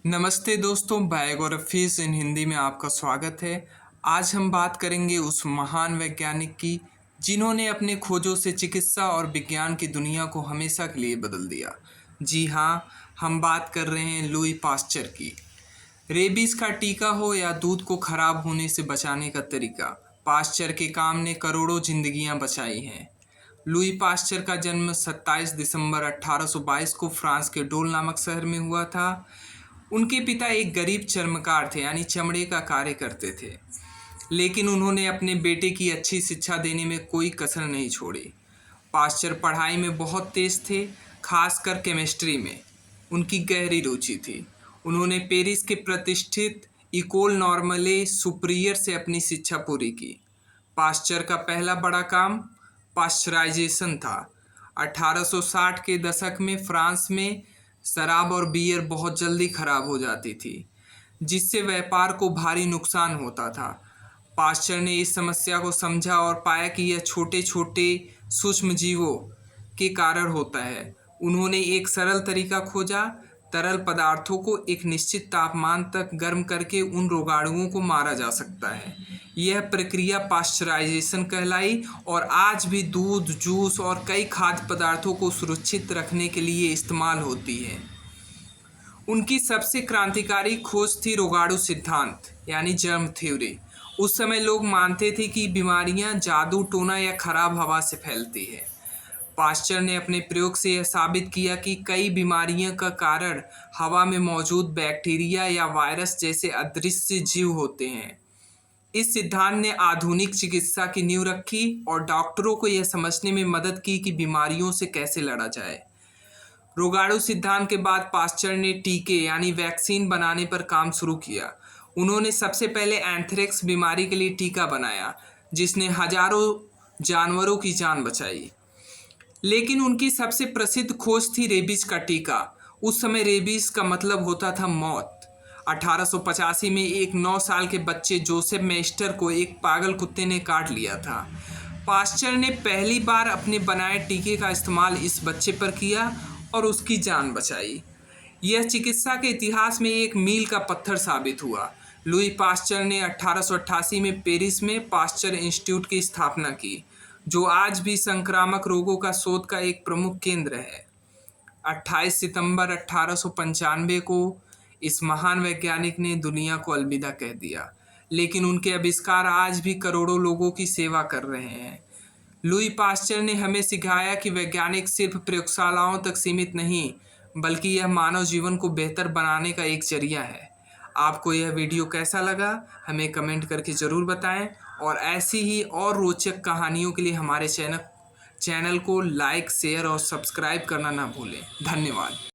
नमस्ते दोस्तों, बायोग्राफीज इन हिंदी में आपका स्वागत है। आज हम बात करेंगे उस महान वैज्ञानिक की जिन्होंने अपने खोजों से चिकित्सा और विज्ञान की दुनिया को हमेशा के लिए बदल दिया। जी हाँ, हम बात कर रहे हैं लुई पास्चर की। रेबीज का टीका हो या दूध को खराब होने से बचाने का तरीका, पास्चर के काम ने करोड़ों जिंदगियां बचाई हैं। लुई पास्चर का जन्म 27 दिसंबर 1822 को फ्रांस के डोल नामक शहर में हुआ था। उनके पिता एक गरीब चर्मकार थे, यानी चमड़े का कार्य करते थे, लेकिन उन्होंने अपने बेटे की अच्छी शिक्षा देने में कोई कसर नहीं छोड़ी। पास्चर पढ़ाई में बहुत तेज थे, खासकर केमिस्ट्री में उनकी गहरी रुचि थी। उन्होंने पेरिस के प्रतिष्ठित इकोल नॉर्मले सुपरियर से अपनी शिक्षा पूरी की। पास्चर का पहला बड़ा काम पाश्चराइजेशन था। 1860 के दशक में फ्रांस में शराब और बियर बहुत जल्दी खराब हो जाती थी, जिससे व्यापार को भारी नुकसान होता था। पास्चर ने इस समस्या को समझा और पाया कि यह छोटे छोटे सूक्ष्म जीवों के कारण होता है। उन्होंने एक सरल तरीका खोजा, तरल पदार्थों को एक निश्चित तापमान तक गर्म करके उन रोगाणुओं को मारा जा सकता है। यह प्रक्रिया पाश्चराइजेशन कहलाई और आज भी दूध, जूस और कई खाद्य पदार्थों को सुरक्षित रखने के लिए इस्तेमाल होती है। उनकी सबसे क्रांतिकारी खोज थी रोगाणु सिद्धांत, यानी जर्म थ्योरी। उस समय लोग मानते थे कि बीमारियां जादू टोना या खराब हवा से फैलती है। पास्चर ने अपने प्रयोग से यह साबित किया कि कई बीमारियों का कारण हवा में मौजूद बैक्टीरिया या वायरस जैसे अदृश्य जीव होते हैं। इस सिद्धांत ने आधुनिक चिकित्सा की नींव रखी और डॉक्टरों को यह समझने में मदद की कि बीमारियों से कैसे लड़ा जाए। रोगाणु सिद्धांत के बाद पास्चर ने टीके यानी वैक्सीन बनाने पर काम शुरू किया। उन्होंने सबसे पहले एंथ्रेक्स बीमारी के लिए टीका बनाया, जिसने हजारों जानवरों की जान बचाई। लेकिन उनकी सबसे प्रसिद्ध खोज थी रेबीज का टीका। उस समय रेबीज का मतलब होता था मौत। 1885 में एक 9 साल के बच्चे जोसेफ मेस्टर को एक पागल कुत्ते ने काट लिया था। पास्चर ने पहली बार अपने बनाए टीके का इस्तेमाल इस बच्चे पर किया और उसकी जान बचाई। यह चिकित्सा के इतिहास में एक मील का पत्थर साबित हुआ। लुई पास्चर ने 1888 में पेरिस में पास्चर इंस्टीट्यूट की स्थापना की, जो आज भी संक्रामक रोगों का शोध का एक प्रमुख केंद्र है। 28 सितंबर 1895 को इस महान वैज्ञानिक ने दुनिया को अलविदा कह दिया, लेकिन उनके आविष्कार आज भी करोड़ों लोगों की सेवा कर रहे हैं। लुई पास्चर ने हमें सिखाया कि वैज्ञानिक सिर्फ प्रयोगशालाओं तक सीमित नहीं, बल्कि यह मानव जीवन को बेहतर बनाने का एक जरिया है। आपको यह वीडियो कैसा लगा, हमें कमेंट करके ज़रूर बताएं और ऐसी ही और रोचक कहानियों के लिए हमारे चैनल को लाइक, शेयर और सब्सक्राइब करना ना भूलें। धन्यवाद।